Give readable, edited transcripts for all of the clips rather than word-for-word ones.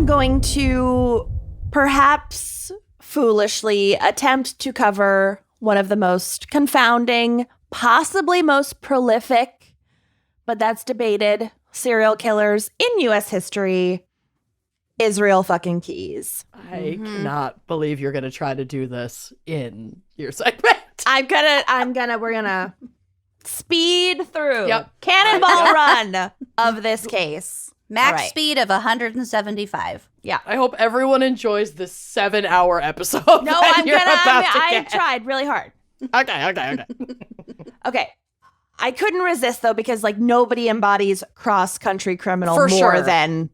I'm going to perhaps foolishly attempt to cover one of the most confounding, possibly most prolific, but that's debated, serial killers in U.S. history, Israel fucking Keyes. I cannot believe you're going to try to do this in your segment. We're gonna speed through. Yep. Cannonball run of this case. Max speed of 175. Yeah. I hope everyone enjoys this 7-hour episode. No, I tried really hard. Okay. Okay. I couldn't resist though, because like nobody embodies cross-country criminal For more sure. than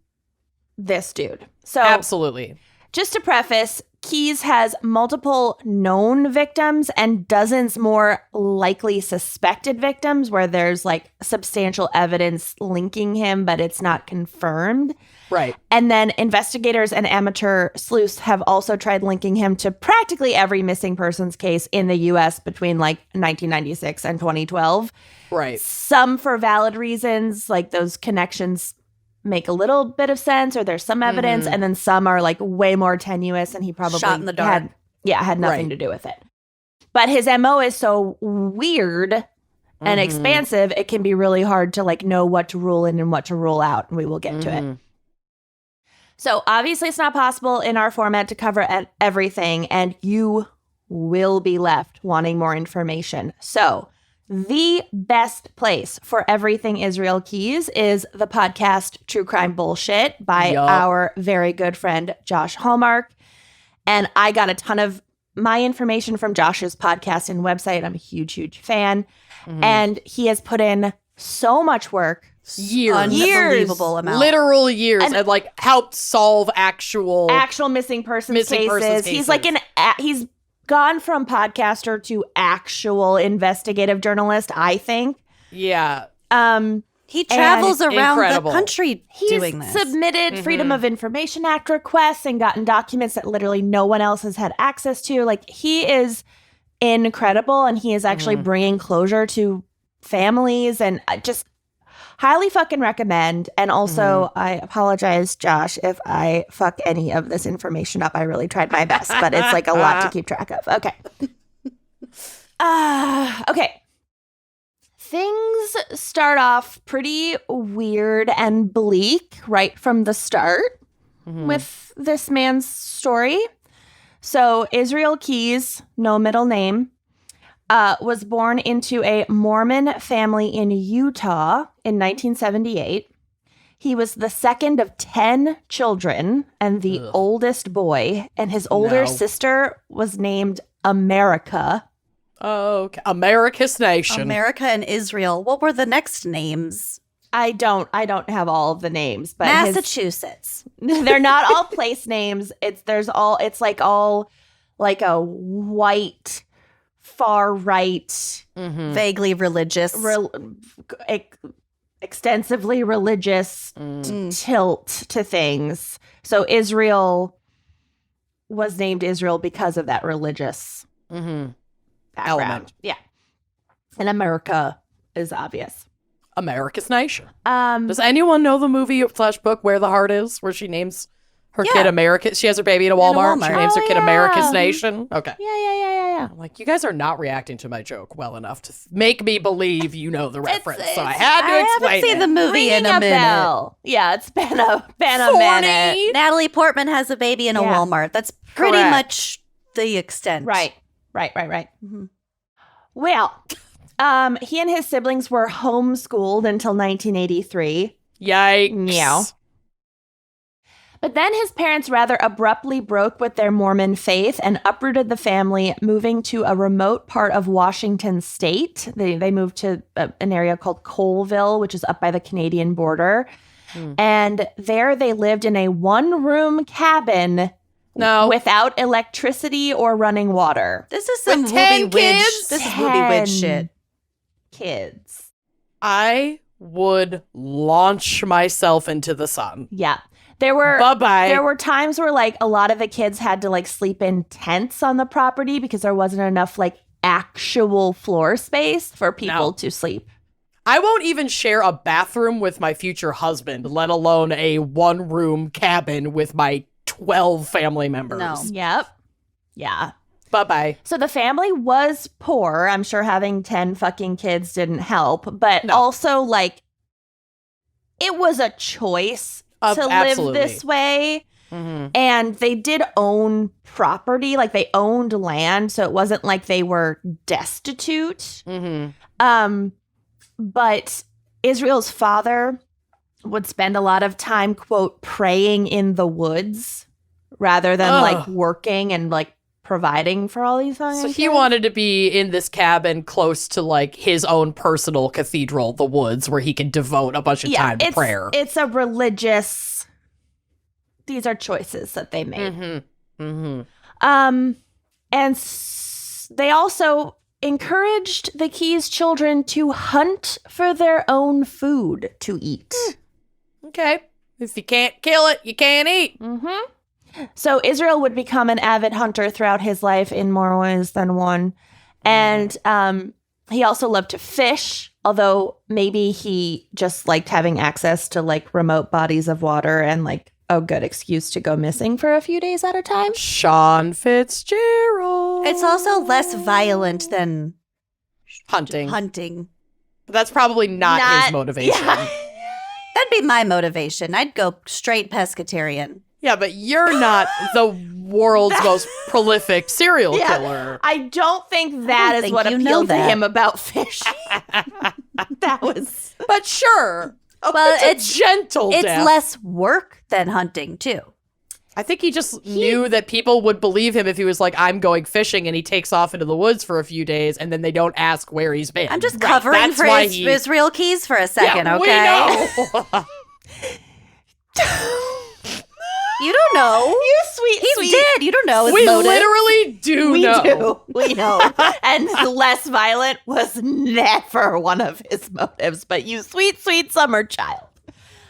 this dude. So Absolutely. just to preface, Keyes has multiple known victims and dozens more likely suspected victims where there's like substantial evidence linking him, but it's not confirmed. Right. And then investigators and amateur sleuths have also tried linking him to practically every missing persons case in the U.S. between like 1996 and 2012. Right. Some for valid reasons, like those connections make a little bit of sense or there's some evidence, and then some are like way more tenuous and he probably Shot in the dark. had nothing to do with it. But his MO is so weird and expansive, it can be really hard to like know what to rule in and what to rule out, and we will get to it. So obviously it's not possible in our format to cover everything, and you will be left wanting more information. So the best place for everything Israel Keyes is the podcast True Crime Bullshit by our very good friend Josh Hallmark. And I got a ton of my information from Josh's podcast and website. I'm a huge, huge fan. And he has put in so much work. Years. Unbelievable amount. Literal years. And like helped solve actual missing persons cases. He's like he's gone from podcaster to actual investigative journalist, I think. Yeah. He travels around incredible. the country doing He's this. submitted Freedom of Information Act requests and gotten documents that literally no one else has had access to. Like, he is incredible, and he is actually bringing closure to families, and I just highly fucking recommend. And also, I apologize, Josh, if I fuck any of this information up. I really tried my best, but it's like a lot to keep track of. Okay. Okay. Things start off pretty weird and bleak right from the start with this man's story. So Israel Keyes, no middle name, was born into a Mormon family in Utah in 1978. He was the second of 10 children and the oldest boy, and his older sister was named America. Oh, okay. America's Nation. America and Israel. What were the next names? I don't have all of the names, but Massachusetts. they're not all place names. It's like a white, far right, Vaguely religious. extensively religious tilt to things. So Israel was named Israel because of that religious background. Element. Yeah. And America is obvious. America's Nation. Does anyone know the movie / book Where the Heart Is, where she names her kid America? She has her baby in a Walmart. She names her kid America's Nation. Okay. Yeah. I'm like, you guys are not reacting to my joke well enough to make me believe you know the reference. So I had to explain I haven't seen the movie in a minute. Bell. Yeah, it's been a minute. Natalie Portman has a baby in a Walmart. That's pretty much the extent. Right. Well, he and his siblings were homeschooled until 1983. Yikes. Yeah. But then his parents rather abruptly broke with their Mormon faith and uprooted the family, moving to a remote part of Washington state. They moved to an area called Colville, which is up by the Canadian border. And there they lived in a one-room cabin without electricity or running water. This is some With 10 movie witch. kids? This is movie witch shit. Kids. I would launch myself into the sun. Yeah. There were Bye-bye. There were times where like a lot of the kids had to like sleep in tents on the property because there wasn't enough like actual floor space for people to sleep. I won't even share a bathroom with my future husband, let alone a one-room cabin with my 12 family members. No. Yep. Yeah. Bye-bye. So the family was poor. I'm sure having 10 fucking kids didn't help, but also, like, it was a choice to live this way. Mm-hmm. And they did own property, like they owned land, so it wasn't like they were destitute. Mm-hmm. But Israel's father would spend a lot of time, quote, praying in the woods rather than like working and like providing for all these things. So he wanted to be in this cabin close to like his own personal cathedral, the woods, where he can devote a bunch of time to prayer. It's a religious. These are choices that they made. Mm-hmm. Mm-hmm. They also encouraged the Keys children to hunt for their own food to eat. Okay. If you can't kill it, you can't eat. Mm-hmm. So Israel would become an avid hunter throughout his life in more ways than one. And he also loved to fish, although maybe he just liked having access to like remote bodies of water and like a good excuse to go missing for a few days at a time. Sean Fitzgerald. It's also less violent than hunting. But that's probably not his motivation. Yeah. That'd be my motivation. I'd go straight pescatarian. Yeah, but you're not the world's most prolific serial killer. I don't think that is what appealed to him about fishing. That was... But sure. Well, it's gentle death. It's less work than hunting, too. I think he just knew that people would believe him if he was like, I'm going fishing, and he takes off into the woods for a few days, and then they don't ask where he's been. I'm just covering for his Israel Keys for a second, okay? We know. You don't know. You sweet. He's dead. You don't know his motive. We literally do know. We know. And less violent was never one of his motives, but you sweet, sweet summer child.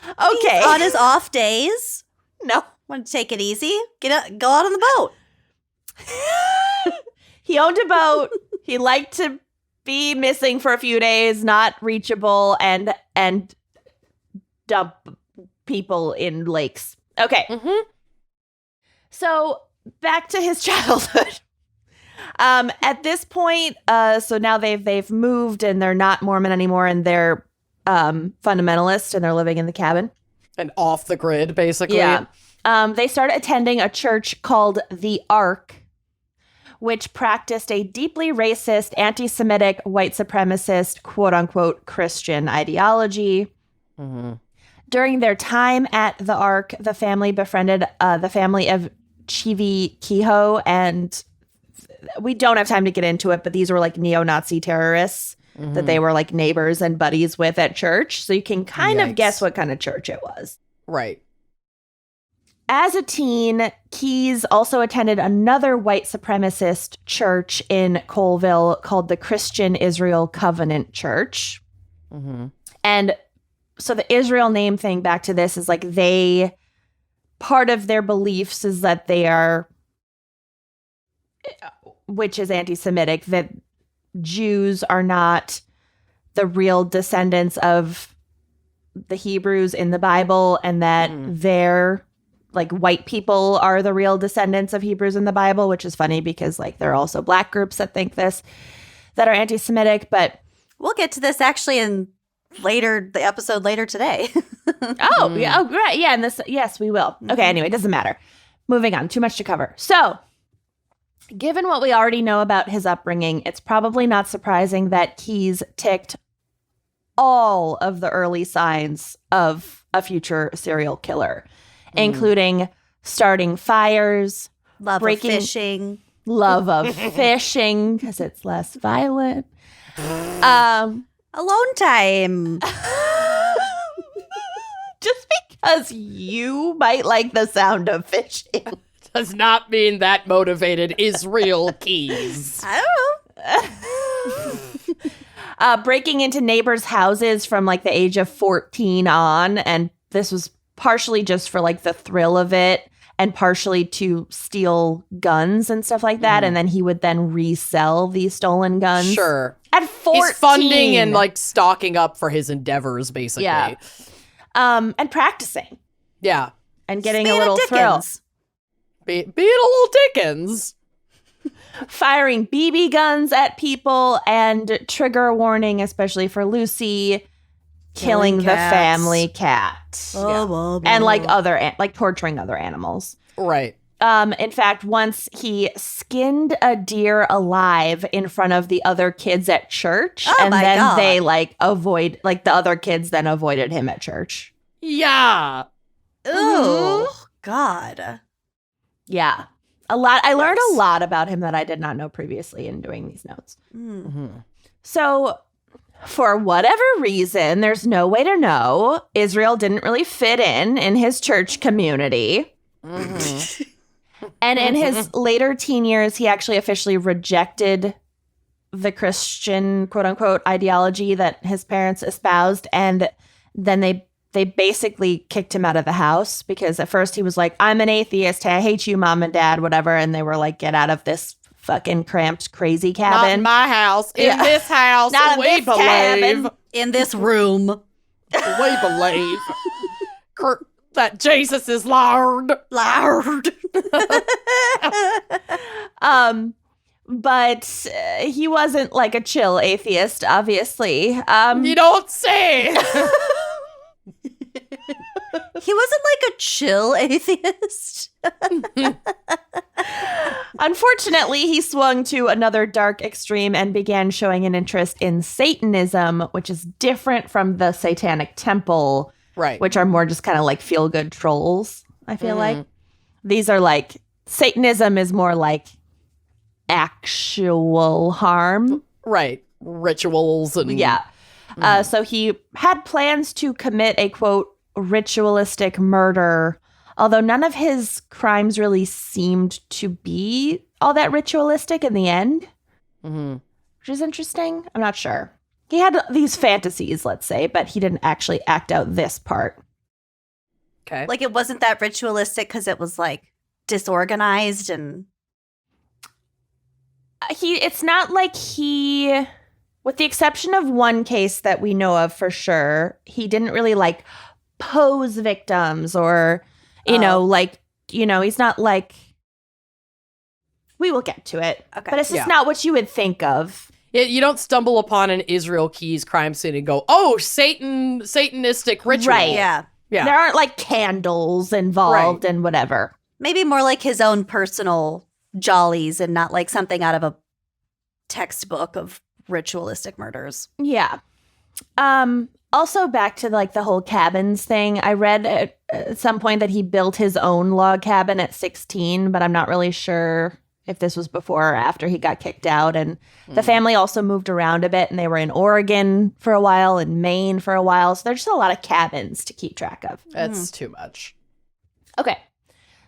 Okay. He's on his off days. No. Want to take it easy? Go out on the boat. He owned a boat. He liked to be missing for a few days, not reachable, and dump people in lakes. Okay. Mm-hmm. So back to his childhood. At this point, so now they've moved and they're not Mormon anymore, and they're fundamentalist, and they're living in the cabin and off the grid, basically. Yeah. They started attending a church called the Ark, which practiced a deeply racist, anti-Semitic, white supremacist, quote unquote Christian ideology. Mm-hmm. During their time at the Ark, the family befriended the family of Chivi Kehoe, and we don't have time to get into it, but these were like neo-Nazi terrorists that they were like neighbors and buddies with at church. So you can kind of guess what kind of church it was. Right. As a teen, Keys also attended another white supremacist church in Colville called the Christian Israel Covenant Church. Mm-hmm. And so the Israel name thing, back to this, is like part of their beliefs is that they are, which is anti-Semitic, that Jews are not the real descendants of the Hebrews in the Bible, and that they're like white people are the real descendants of Hebrews in the Bible, which is funny because like there are also black groups that think this, that are anti-Semitic. But we'll get to this actually in the episode later today. Yeah. Oh, great. Yeah. And this, yes, we will. Okay. Anyway, it doesn't matter. Moving on. Too much to cover. So, given what we already know about his upbringing, it's probably not surprising that Keys ticked all of the early signs of a future serial killer, including starting fires, love of fishing, because it's less violent. Alone time. Just because you might like the sound of fishing does not mean that motivated Israel Keys. I don't know. Breaking into neighbors' houses from like the age of 14 on, and this was partially just for like the thrill of it, and partially to steal guns and stuff like that. And then he would then resell these stolen guns. Sure. At At 14. He's funding and like stocking up for his endeavors, basically. Yeah. And practicing. Yeah. And getting a little thrill. Being a little Dickens. Firing BB guns at people and trigger warning, especially for Lucy, killing the family cat. And like torturing other animals. Right. In fact, once he skinned a deer alive in front of the other kids at church. And then they the other kids then avoided him at church. Yeah. Oh, God. Yeah. I learned a lot about him that I did not know previously in doing these notes. Mm-hmm. So, for whatever reason, there's no way to know, Israel didn't really fit in his church community. Mm-hmm. And in his later teen years, he actually officially rejected the Christian, quote unquote, ideology that his parents espoused. And then they basically kicked him out of the house because at first he was like, I'm an atheist. Hey, I hate you, mom and dad, whatever. And they were like, get out of this fucking cramped, crazy cabin. Not in my house. In this house. Not we in this cabin. In this room. We believe that Jesus is Lord. Lord. But he wasn't like a chill atheist, obviously. You don't say. He wasn't like a chill atheist. Unfortunately, he swung to another dark extreme and began showing an interest in Satanism, which is different from the Satanic Temple, right? Which are more just kind of like feel-good trolls, I feel like. These are like, Satanism is more like actual harm. Right. Rituals and... Yeah. So he had plans to commit a, quote, ritualistic murder, although none of his crimes really seemed to be all that ritualistic in the end, which is interesting. I'm not sure. He had these fantasies, let's say, but he didn't actually act out this part. Okay. Like it wasn't that ritualistic because it was like disorganized and... It's not like he... With the exception of one case that we know of for sure, he didn't really like pose victims or, he's not like, we will get to it. Okay. But it's just not what you would think of. You don't stumble upon an Israel Keys crime scene and go, oh, Satanistic ritual. Right. Yeah. There aren't like candles involved and whatever. Maybe more like his own personal jollies and not like something out of a textbook of ritualistic murders. Yeah. Also back to like the whole cabins thing. I read at some point that he built his own log cabin at 16, but I'm not really sure if this was before or after he got kicked out. And the family also moved around a bit, and they were in Oregon for a while and Maine for a while. So there's just a lot of cabins to keep track of. That's too much. Okay.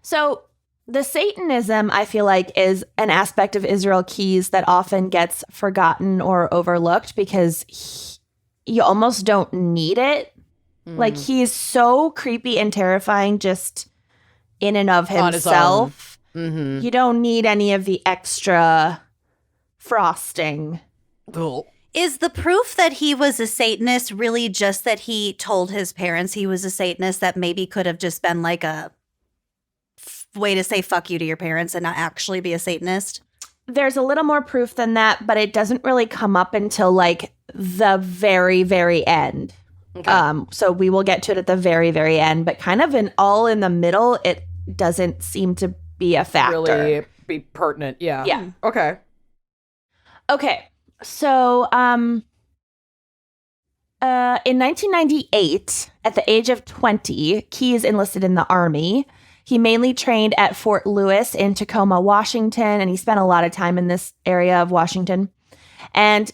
So the Satanism, I feel like, is an aspect of Israel Keys that often gets forgotten or overlooked because you almost don't need it. Like, he's so creepy and terrifying just in and of himself. You don't need any of the extra frosting. Cool. Is the proof that he was a Satanist really just that he told his parents he was a Satanist that maybe could have just been like a way to say fuck you to your parents and not actually be a Satanist? There's a little more proof than that, but it doesn't really come up until like the very, very end. Okay. So we will get to it at the very, very end, but kind of in the middle, it doesn't seem to be a factor. Really be pertinent, yeah. Yeah. Okay. So in 1998, at the age of 20, Keys enlisted in the Army. He mainly trained at Fort Lewis in Tacoma, Washington, and he spent a lot of time in this area of Washington. And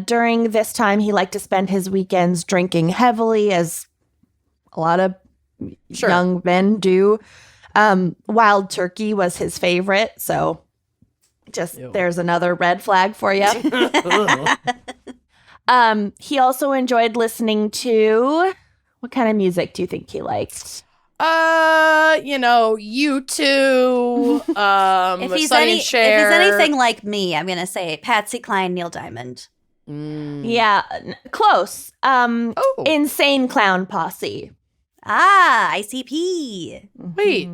during this time, he liked to spend his weekends drinking heavily, as a lot of young men do. Wild turkey was his favorite, so there's another red flag for you. He also enjoyed listening to... What kind of music do you think he liked? U2. If he's anything like me, I'm gonna say Patsy Cline, Neil Diamond. Yeah, close. Insane Clown Posse. ICP. Wait,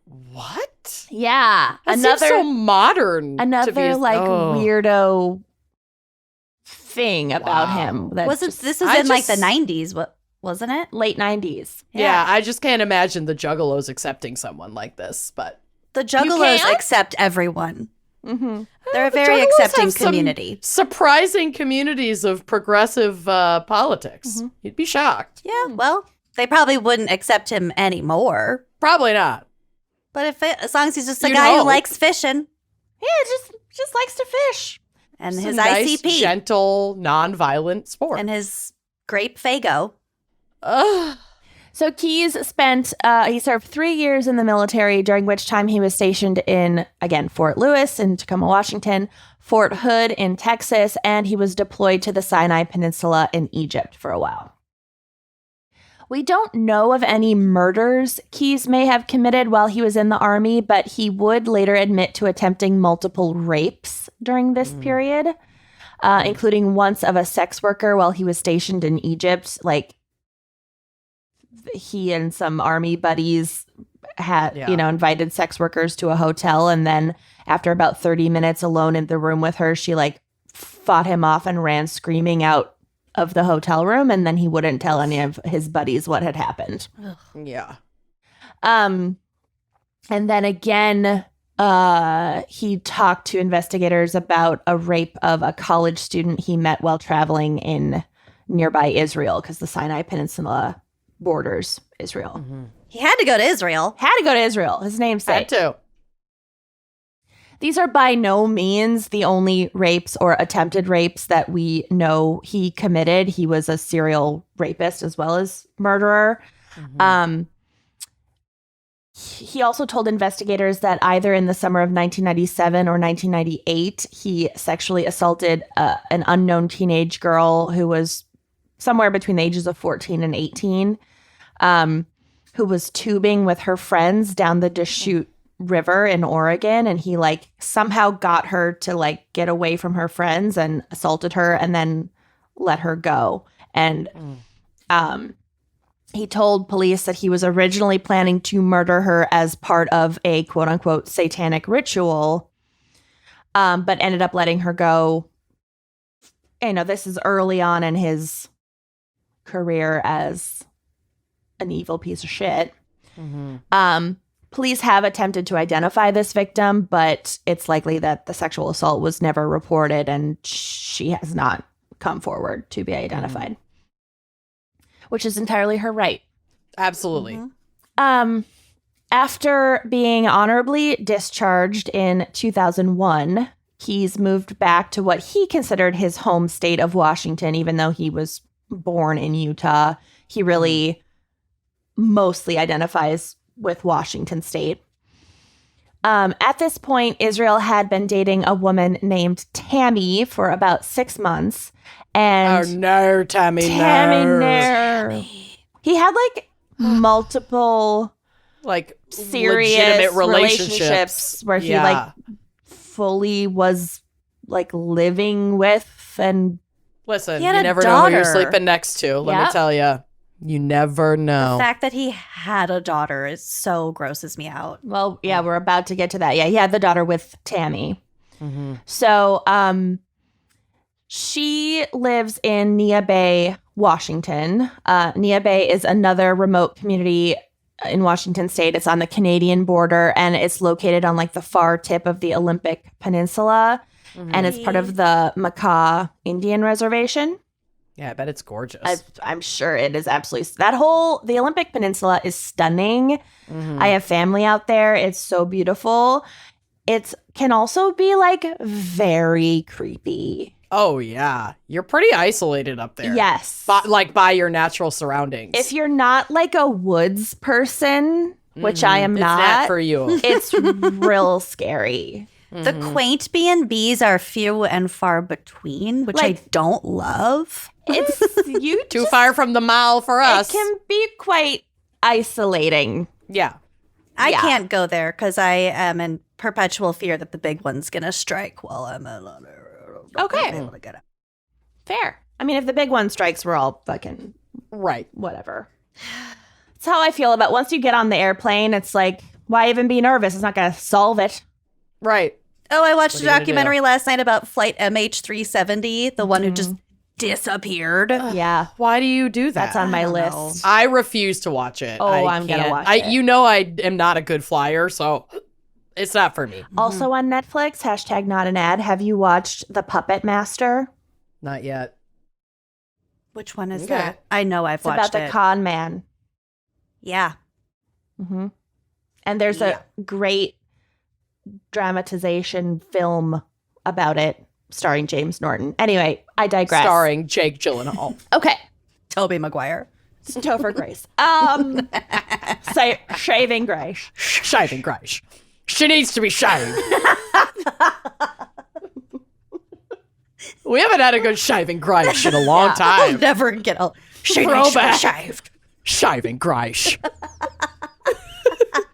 what? Yeah. That seems so modern. Another weirdo thing about him. That this was in like the 90s, wasn't it? Late 90s. Yeah, I just can't imagine the Juggalos accepting someone like this, but... The Juggalos accept everyone. Mm-hmm. They're a very accepting community. Surprising communities of progressive politics. Mm-hmm. You'd be shocked. Yeah, well, they probably wouldn't accept him anymore. Probably not. But as long as he's just a guy who likes fishing. Yeah, just likes to fish. And just his nice, ICP. gentle, non-violent sport. And his grape Faygo. So Keyes he served 3 years in the military, during which time he was stationed in, again, Fort Lewis in Tacoma, Washington, Fort Hood in Texas, and he was deployed to the Sinai Peninsula in Egypt for a while. We don't know of any murders Keyes may have committed while he was in the Army, but he would later admit to attempting multiple rapes during this period, including once of a sex worker while he was stationed in Egypt. Like, he and some Army buddies had, invited sex workers to a hotel, and then after about 30 minutes alone in the room with her, she, fought him off and ran screaming out of the hotel room, and then he wouldn't tell any of his buddies what had happened. Ugh. Yeah. And then again, he talked to investigators about a rape of a college student he met while traveling in nearby Israel, because the Sinai Peninsula borders Israel. Mm-hmm. He had to go to Israel. His namesake. Had to. These are by no means the only rapes or attempted rapes that we know he committed. He was a serial rapist as well as murderer. Mm-hmm. He also told investigators that either in the summer of 1997 or 1998, he sexually assaulted an unknown teenage girl who was somewhere between the ages of 14 and 18, who was tubing with her friends down the Deschutes River in Oregon, and he somehow got her to get away from her friends and assaulted her and then let her go. And he told police that he was originally planning to murder her as part of a quote unquote satanic ritual, but ended up letting her go. This is early on in his career as an evil piece of shit. Mm-hmm. Police have attempted to identify this victim, but it's likely that the sexual assault was never reported and she has not come forward to be identified, which is entirely her right. Absolutely. Mm-hmm. After being honorably discharged in 2001, Keyes moved back to what he considered his home state of Washington, even though he was born in Utah. He really mostly identifies with Washington State. At this point, Israel had been dating a woman named Tammy for about 6 months. And oh, no, Tammy, no. Tammy. He had multiple serious legitimate relationships where he fully was living with. And listen, you never know who you're sleeping next to. Let me tell you. You never know. The fact that he had a daughter is so grosses me out. Well, yeah, we're about to get to that. Yeah, he had the daughter with Tammy. Mm-hmm. So she lives in Nia Bay, Washington. Nia Bay is another remote community in Washington State. It's on the Canadian border, and it's located on the far tip of the Olympic Peninsula. Mm-hmm. And it's part of the Makah Indian Reservation. Yeah, I bet it's gorgeous. I'm sure it is absolutely. The Olympic Peninsula is stunning. Mm-hmm. I have family out there. It's so beautiful. It can also be very creepy. Oh, yeah. You're pretty isolated up there. Yes. By your natural surroundings. If you're not a woods person, which I am not. It's not for you. It's real scary. Mm-hmm. The quaint B&Bs are few and far between, which I don't love. It's too far from the mall for us. It can be quite isolating. Yeah. I can't go there because I am in perpetual fear that the big one's going to strike while I'm able to get out. Fair. I mean, if the big one strikes, we're all fucking whatever. That's how I feel about once you get on the airplane, it's like, why even be nervous? It's not going to solve it. Right. Oh, I watched a documentary last night about Flight MH370, the one who just disappeared. Yeah. Why do you do that? That's on my list. I refuse to watch it. I'm going to watch it. You know I am not a good flyer, so it's not for me. Also on Netflix, # not an ad, have you watched The Puppet Master? Not yet. Which one is that? I know I've watched it. It's about the con man. Yeah. Mm-hmm. And there's a great dramatization film about it starring James Norton. Anyway, I digress. Starring Jake Gyllenhaal. Okay. Tobey Maguire. Topher Grace. Shaving Grace. Shaving Grace. She needs to be shaved. We haven't had a good shaving Grace in a long time. I'll never get a shaved. Shaving Grace.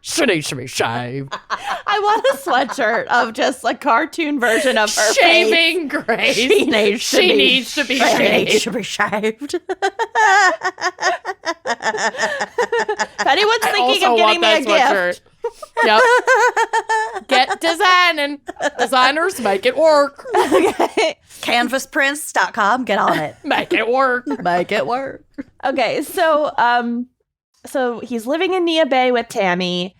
She needs to be shaved. I want a sweatshirt of just a cartoon version of her Shaving Grace. She needs to be shaved. She should be shaved. If anyone's thinking of getting me a gift. Yep. Get designing. Designers, make it work. Okay. Canvasprints.com, get on it. Make it work. Make it work. Okay, so he's living in Nia Bay with Tammy.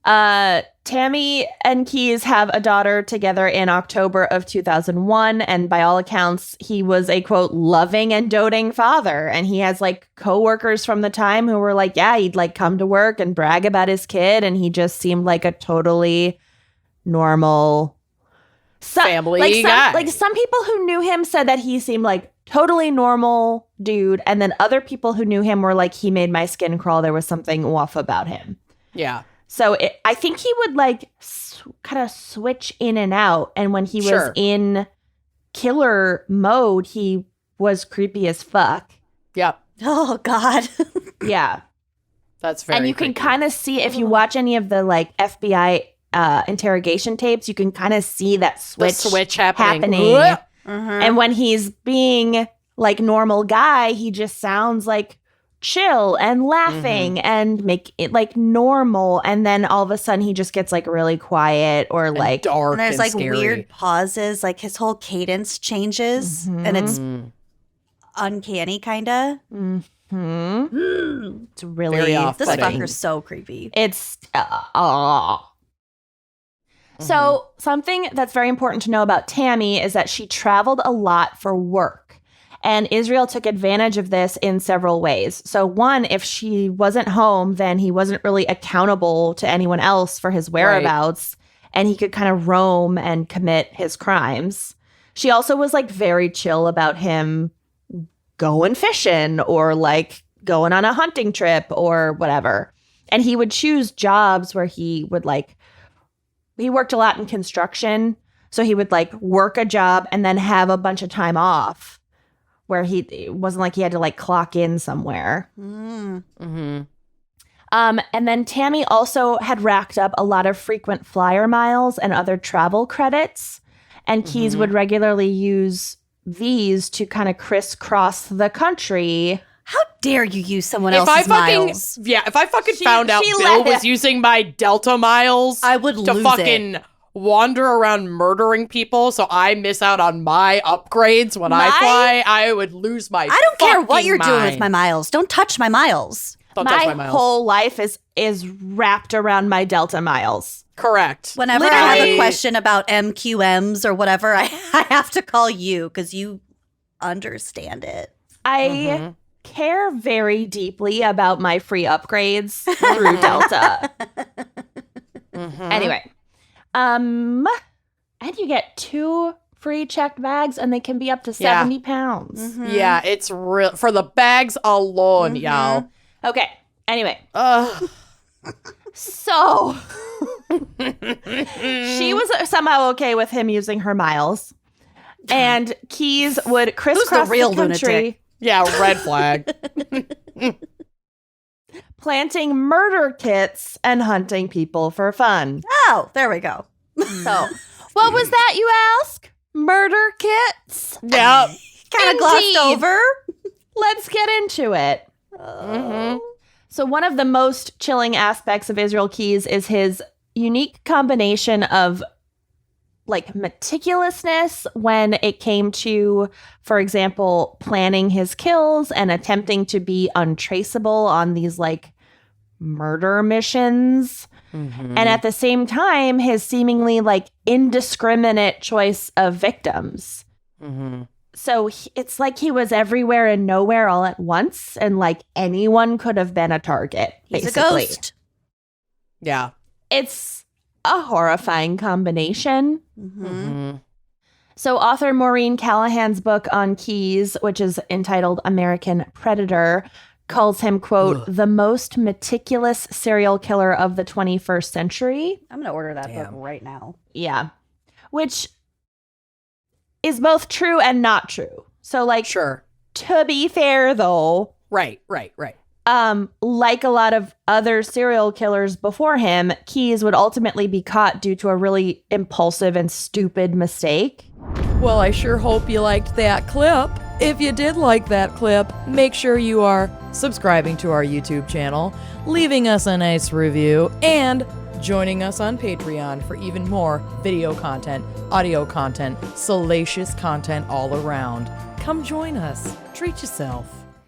Tammy and Keys have a daughter together in October of 2001, and by all accounts, he was a, quote, loving and doting father. And he has, like, coworkers from the time who were like, yeah, he'd, like, come to work and brag about his kid, and he just seemed like a totally normal family guy. Like, some people who knew him said that he seemed like totally normal dude, and then other people who knew him were like, he made my skin crawl. There was something off about him. Yeah. So I think he would like kind of switch in and out. And when he was in killer mode, he was creepy as fuck. Yep. Oh, God. Yeah. That's very And you can kind of see, if you watch any of the like FBI interrogation tapes, you can kind of see that switch happening. And when he's being like normal guy, he just sounds like chill and laughing and make it like normal, and then all of a sudden he just gets like really quiet or and like dark, and there's and like scary. weird pauses, like his whole cadence changes and it's uncanny kind of. It's really Very this off-putting. fucker's so creepy. It's So something that's very important to know about Tammy is that she traveled a lot for work. And Israel took advantage of this in several ways. So one, if she wasn't home, then he wasn't really accountable to anyone else for his whereabouts. And he could kind of roam and commit his crimes. She also was like very chill about him going fishing or like going on a hunting trip or whatever. And he would choose jobs where he would like, he worked a lot in construction. So he would like work a job and then have a bunch of time off, where it wasn't like he had to like clock in somewhere. And then Tammy also had racked up a lot of frequent flyer miles and other travel credits. And Keys would regularly use these to kind of crisscross the country. How dare you use someone else's miles? If I fucking found out Bill was using my Delta miles, I would to lose fucking wander around murdering people so I miss out on my upgrades when I fly, I would lose my I don't care what fucking you're doing mind. with my miles. Don't touch my miles. Don't touch my My miles. whole life is wrapped around my Delta miles. Correct. Whenever I have a question about MQMs or whatever, I have to call you because you understand it. I care very deeply about my free upgrades through Delta. Anyway. And you get 2 free checked bags, and they can be up to 70 pounds. Yeah, it's real for the bags alone, y'all. Okay. Anyway. So she was somehow okay with him using her miles, and Keys would crisscross real the country. lunatic? Yeah, red flag. Planting murder kits and hunting people for fun. Oh, there we go. So, what was that, you ask? Murder kits? Yep. kind of glossed over. Let's get into it. So one of the most chilling aspects of Israel Keyes is his unique combination of like meticulousness when it came to, for example, planning his kills and attempting to be untraceable on these like murder missions. And at the same time, his seemingly like indiscriminate choice of victims. So it's like he was everywhere and nowhere all at once, and like anyone could have been a target. He's basically. a ghost. Yeah. It's a horrifying combination. So author Maureen Callahan's book on Keyes, which is entitled American Predator, calls him, quote, the most meticulous serial killer of the 21st century. I'm going to order that book right now. Yeah. Which is both true and not true. So like, Sure. To be fair though, Right. like a lot of other serial killers before him, Keyes would ultimately be caught due to a really impulsive and stupid mistake. Well, I sure hope you liked that clip. If you did like that clip, make sure you are subscribing to our YouTube channel, leaving us a nice review, and joining us on Patreon for even more video content, audio content, salacious content all around. Come join us. Treat yourself.